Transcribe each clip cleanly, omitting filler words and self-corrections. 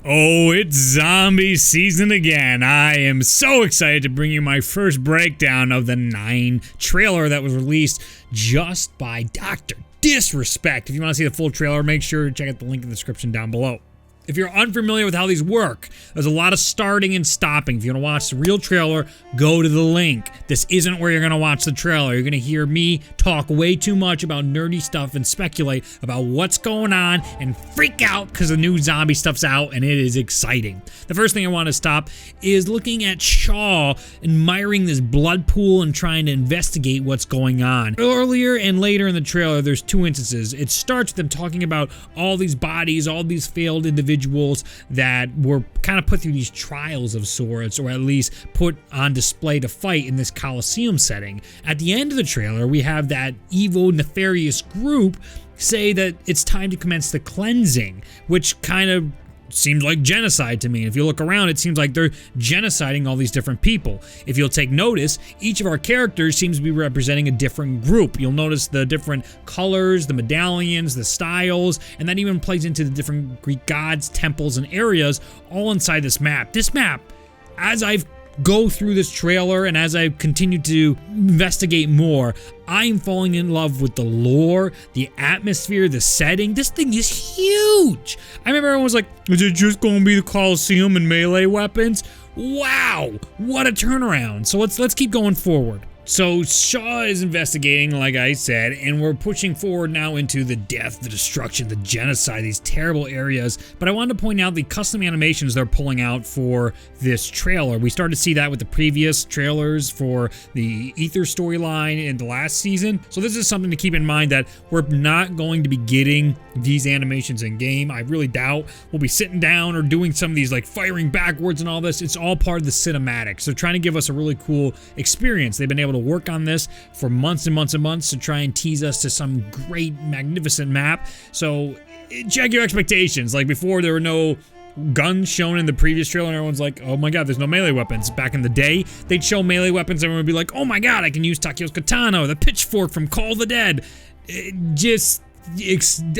Oh, it's zombie season again. I am so excited to bring you my first breakdown of the 9 trailer that was released just by Dr. Disrespect. If you want to see the full trailer, make sure to check out the link in the description down below. If you're unfamiliar with how these work, there's a lot of starting and stopping. If you want to watch the real trailer, go to the link. This isn't where you're going to watch the trailer. You're going to hear me talk way too much about nerdy stuff and speculate about what's going on and freak out because the new zombie stuff's out and it is exciting. The first thing I want to stop is looking at Shaw admiring this blood pool and trying to investigate what's going on. Earlier and later in the trailer, there's 2 instances. It starts with them talking about all these bodies, all these failed individuals that were kind of put through these trials of sorts, or at least put on display to fight in this Coliseum setting. At the end of the trailer, we have that evil, nefarious group say that it's time to commence the cleansing, which kind of seems like genocide to me. If you look around, it seems like they're genociding all these different people. If you'll take notice, each of our characters seems to be representing a different group. You'll notice the different colors, the medallions, the styles, and that even plays into the different Greek gods, temples, and areas all inside this map. This map, as I've go through this trailer and as I continue to investigate more, I'm falling in love with the lore, the atmosphere, the setting. This thing is huge. I remember everyone was like, is it just going to be the Coliseum and melee weapons? Wow, what a turnaround. So let's keep going forward. So Shaw is investigating, like I said, and we're pushing forward now into the death, the destruction, the genocide, these terrible areas. But I wanted to point out the custom animations they're pulling out for this trailer. We started to see that with the previous trailers for the Ether storyline in the last season. So this is something to keep in mind, that we're not going to be getting these animations in game. I really doubt we'll be sitting down or doing some of these like firing backwards and all this. It's all part of the cinematic. So trying to give us a really cool experience. They've been able to work on this for months and months and months to try and tease us to some great, magnificent map. So check your expectations. Like before, there were no guns shown in the previous trailer and everyone's like, oh my god, there's no melee weapons. Back in the day, they'd show melee weapons and everyone would be like, oh my god, I can use Takeo's katana or the pitchfork from Call of the Dead.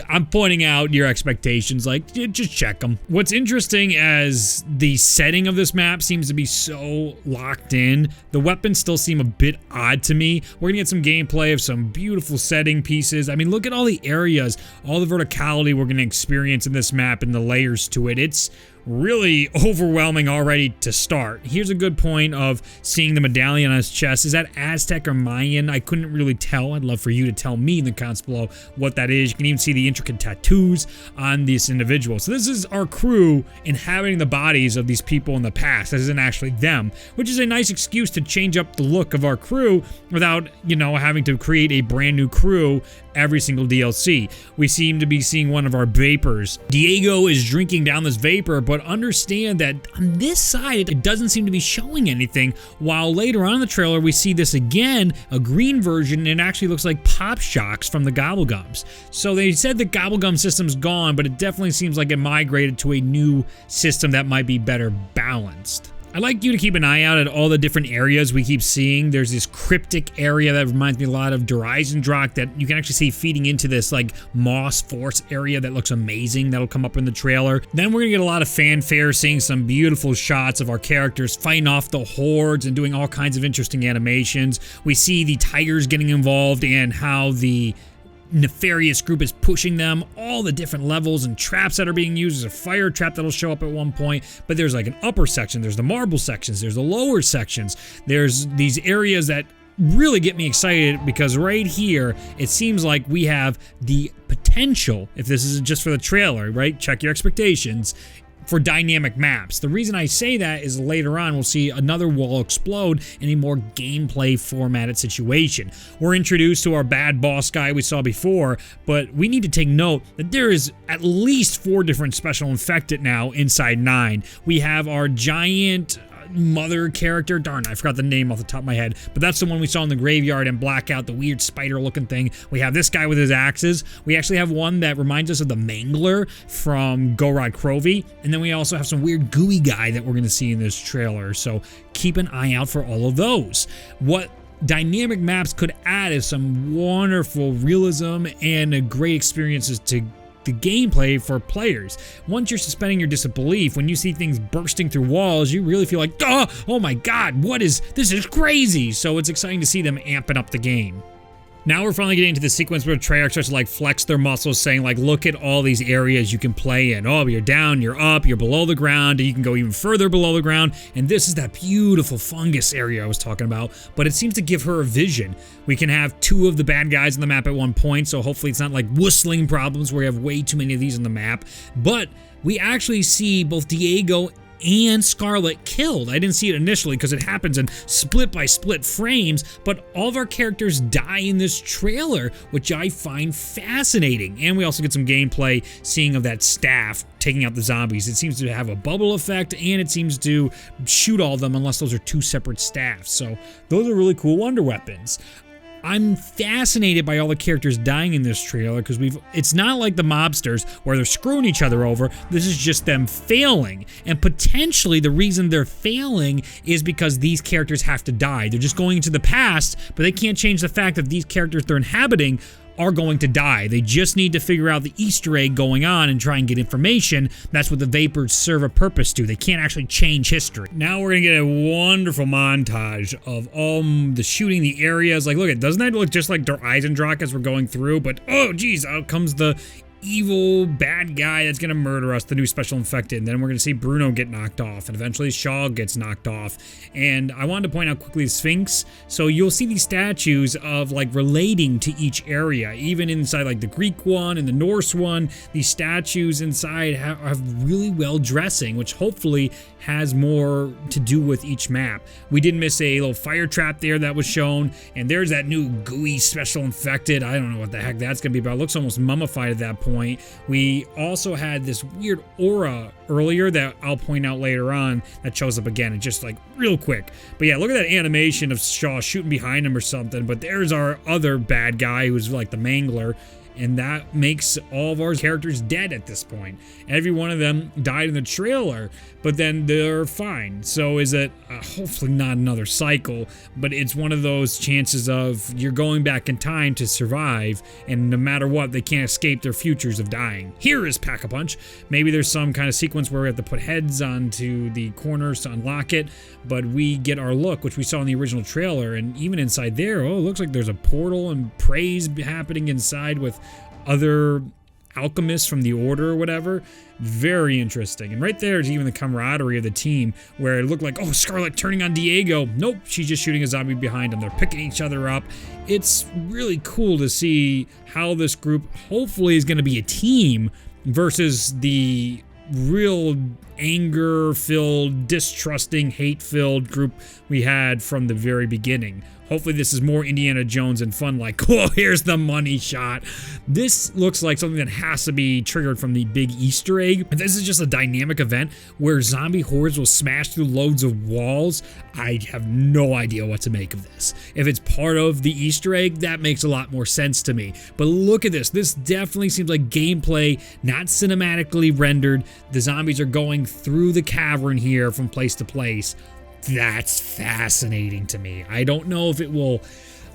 I'm pointing out your expectations, like just check them. What's interesting, as the setting of this map seems to be so locked in, the weapons still seem a bit odd to me. We're gonna get some gameplay of some beautiful setting pieces. I mean, look at all the areas, all the verticality we're gonna experience in this map and the layers to it. It's really overwhelming already to start. Here's a good point of seeing the medallion on his chest. Is that Aztec or Mayan? I couldn't really tell. I'd love for you to tell me in the comments below what that is. You can even see the intricate tattoos on this individual. So this is our crew inhabiting the bodies of these people in the past. This isn't actually them, which is a nice excuse to change up the look of our crew without, you know, having to create a brand new crew every single DLC. We seem to be seeing one of our vapors. Diego is drinking down this vapor, but understand that on this side, it doesn't seem to be showing anything, while later on in the trailer, we see this again, a green version, and it actually looks like Pop Shocks from the Gobblegums. So they said the Gobblegum system's gone, but it definitely seems like it migrated to a new system that might be better balanced. I'd like you to keep an eye out at all the different areas we keep seeing. There's this cryptic area that reminds me a lot of Dryzendrock that you can actually see feeding into this like Moss Force area that looks amazing. That'll come up in the trailer. Then we're gonna get a lot of fanfare, seeing some beautiful shots of our characters fighting off the hordes and doing all kinds of interesting animations. We see the tigers getting involved and how the nefarious group is pushing them, all the different levels and traps that are being used. There's a fire trap that'll show up at one point, but there's like an upper section, there's the marble sections, there's the lower sections, there's these areas that really get me excited, because right here it seems like we have the potential, if this isn't just for the trailer, right? Check your expectations, for dynamic maps. The reason I say that is later on we'll see another wall explode in a more gameplay formatted situation. We're introduced to our bad boss guy we saw before, but we need to take note that there is at least 4 different special infected now inside 9. We have our giant mother character. Darn, I forgot the name off the top of my head, but that's the one we saw in the graveyard and Blackout, the weird spider looking thing. We have this guy with his axes. We actually have one that reminds us of the Mangler from Gorod Krovi, and then we also have some weird gooey guy that we're going to see in this trailer, so keep an eye out for all of those. What dynamic maps could add is some wonderful realism and great experiences to the gameplay for players. Once you're suspending your disbelief, when you see things bursting through walls, you really feel like, oh my god, this is crazy. So it's exciting to see them amping up the game. Now we're finally getting to the sequence where Treyarch starts to like flex their muscles, saying like, look at all these areas you can play in. Oh, you're down, you're up, you're below the ground, and you can go even further below the ground. And this is that beautiful fungus area I was talking about, but it seems to give her a vision. We can have 2 of the bad guys on the map at one point, so hopefully it's not like whistling problems where you have way too many of these on the map. But we actually see both Diego and Scarlet killed. I didn't see it initially because it happens in split by split frames, but all of our characters die in this trailer, which I find fascinating. And we also get some gameplay seeing of that staff taking out the zombies. It seems to have a bubble effect, and it seems to shoot all of them unless those are 2 separate staffs. So those are really cool wonder weapons. I'm fascinated by all the characters dying in this trailer because it's not like the mobsters where they're screwing each other over. This is just them failing, and potentially the reason they're failing is because these characters have to die. They're just going into the past, but they can't change the fact that these characters they're inhabiting are going to die. They just need to figure out the Easter egg going on and try and get information. That's what the vapors serve a purpose to. They can't actually change history. Now we're gonna get a wonderful montage of all the shooting, the areas. Like, look, doesn't that look just like Der Eisendrache as we're going through? But oh geez, out comes the evil bad guy that's gonna murder us, the new special infected. And then we're gonna see Bruno get knocked off, and eventually Shaw gets knocked off. And I wanted to point out quickly the Sphinx. So you'll see these statues of like relating to each area, even inside like the Greek one and the Norse one. These statues inside have really well dressing, which hopefully has more to do with each map. We did miss a little fire trap there that was shown, and there's that new gooey special infected. I don't know what the heck that's gonna be, but it looks almost mummified at that point. We also had this weird aura earlier that I'll point out later on that shows up again, and just like real quick. But yeah, look at that animation of Shaw shooting behind him or something. But there's our other bad guy who's like the Mangler, and that makes all of our characters dead at this point. Every one of them died in the trailer, but then they're fine. So is it hopefully not another cycle, but it's one of those chances of you're going back in time to survive, and no matter what, they can't escape their futures of dying. Here is Pack-a-Punch. Maybe there's some kind of sequence where we have to put heads onto the corners to unlock it, but we get our look, which we saw in the original trailer, and even inside there, oh, it looks like there's a portal and praise happening inside with other alchemists from the Order or whatever. Very interesting. And right there is even the camaraderie of the team, where it looked like, oh, Scarlet turning on Diego. Nope, she's just shooting a zombie behind them. They're picking each other up. It's really cool to see how this group hopefully is going to be a team versus the real anger-filled, distrusting, hate-filled group we had from the very beginning. Hopefully this is more Indiana Jones and fun, like, oh, here's the money shot. This looks like something that has to be triggered from the big Easter egg. If this is just a dynamic event where zombie hordes will smash through loads of walls, I have no idea what to make of this. If it's part of the Easter egg, that makes a lot more sense to me. But look at this. This definitely seems like gameplay, not cinematically rendered. The zombies are going through the cavern here from place to place. That's fascinating to me. I don't know if it will.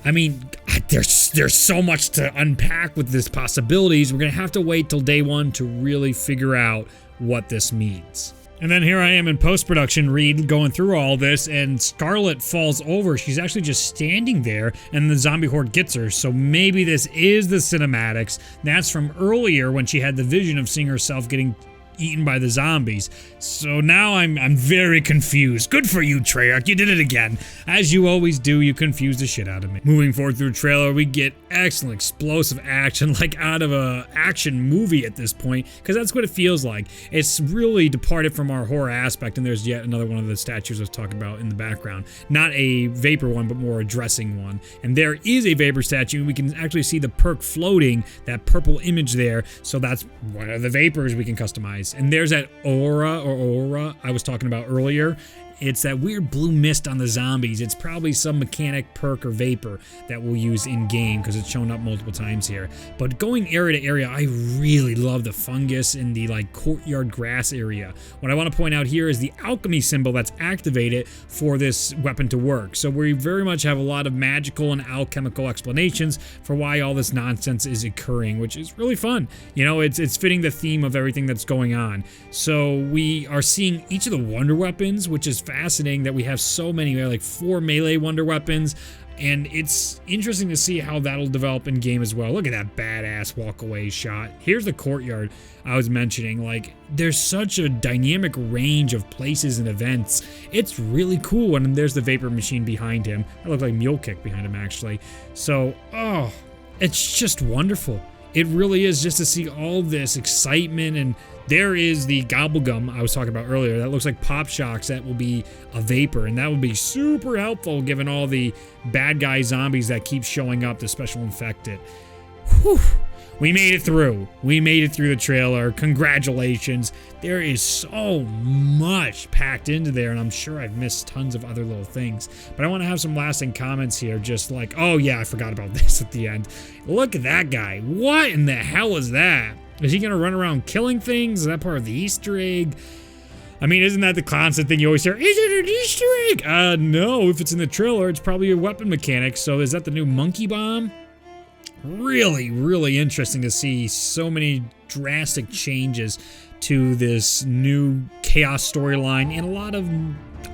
I mean, there's so much to unpack with this possibilities. We're gonna have to wait till day one to really figure out what this means. And then here I am in post-production, Reed, going through all this, and Scarlet falls over. She's actually just standing there, and the zombie horde gets her. So maybe this is the cinematics. That's from earlier when she had the vision of seeing herself getting eaten by the zombies. So now I'm very confused. Good for you, Treyarch. You did it again. As you always do, you confuse the shit out of me. Moving forward through the trailer, we get excellent explosive action, like out of a action movie at this point, because that's what it feels like. It's really departed from our horror aspect, and there's yet another one of the statues I was talking about in the background. Not a vapor one, but more a dressing one. And there is a vapor statue, and we can actually see the perk floating, that purple image there. So that's one of the vapors we can customize. And there's that aura I was talking about earlier. It's that weird blue mist on the zombies. It's probably some mechanic, perk, or vapor that we'll use in-game because it's shown up multiple times here. But going area to area, I really love the fungus in the like courtyard grass area. What I want to point out here is the alchemy symbol that's activated for this weapon to work. So we very much have a lot of magical and alchemical explanations for why all this nonsense is occurring, which is really fun. You know, it's fitting the theme of everything that's going on. So we are seeing each of the wonder weapons, which is fascinating that we have so many. We have like 4 melee wonder weapons, and it's interesting to see how that'll develop in game as well. Look at that badass walk away shot. Here's the courtyard I was mentioning. Like, there's such a dynamic range of places and events. It's really cool. And there's the vapor machine behind him. That looked like Mule Kick behind him, actually. So, oh, it's just wonderful. It really is, just to see all this excitement. And there is the Gobblegum I was talking about earlier. That looks like Pop Shocks. That will be a vapor, and that will be super helpful given all the bad guy zombies that keep showing up, the special infected. Whew. We made it through. We made it through the trailer. Congratulations. There is so much packed into there, and I'm sure I've missed tons of other little things. But I want to have some lasting comments here, just like, oh yeah, I forgot about this at the end. Look at that guy. What in the hell is that? Is he going to run around killing things? Is that part of the Easter egg? I mean, isn't that the constant thing you always hear? Is it an Easter egg? No. If it's in the trailer, it's probably a weapon mechanic. So is that the new monkey bomb? Really, really interesting to see so many drastic changes to this new chaos storyline and a lot of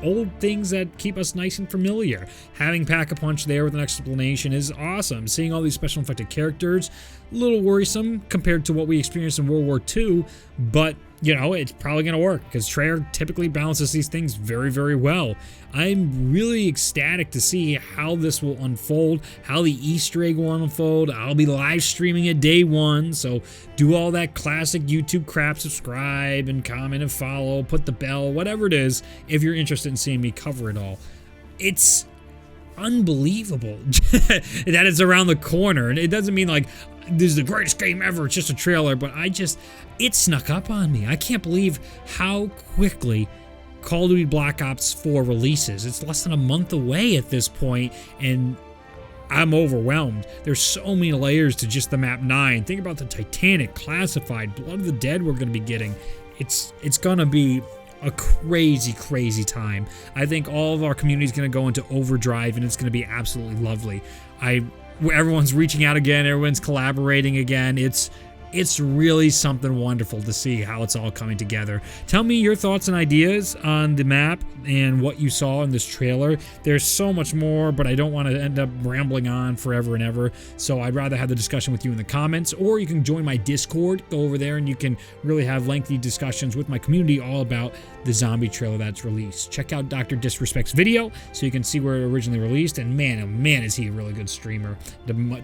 old things that keep us nice and familiar. Having Pack-a-Punch there with an explanation is awesome. Seeing all these special infected characters, a little worrisome compared to what we experienced in World War II, but you know, it's probably going to work because Treyarch typically balances these things very, very well. I'm really ecstatic to see how this will unfold, how the Easter egg will unfold. I'll be live streaming it day one, so do all that classic YouTube crap, subscribe and comment and follow, put the bell, whatever it is, if you're interested in seeing me cover it all. It's unbelievable that it's around the corner, and it doesn't mean like this is the greatest game ever, it's just a trailer, but it snuck up on me. I can't believe how quickly Call of Duty Black Ops 4 releases. It's less than a month away at this point, and I'm overwhelmed. There's so many layers to just the map 9. Think about the Titanic, Classified, Blood of the Dead we're going to be getting. It's going to be a crazy, crazy time. I think all of our community is going to go into overdrive, and it's going to be absolutely lovely. Everyone's reaching out again. Everyone's collaborating again. It's really something wonderful to see how it's all coming together. Tell me your thoughts and ideas on the map and what you saw in this trailer. There's so much more, but I don't want to end up rambling on forever and ever, so I'd rather have the discussion with you in the comments, or you can join my Discord. Go over there and you can really have lengthy discussions with my community all about the zombie trailer that's released. Check out Dr. Disrespect's video so you can see where it originally released, and man, oh man, is he a really good streamer,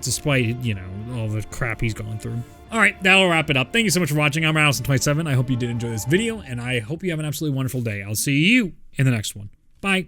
despite, you know, all the crap he's going through. Alright, that'll wrap it up. Thank you so much for watching. I'm Allison27. I hope you did enjoy this video, and I hope you have an absolutely wonderful day. I'll see you in the next one. Bye.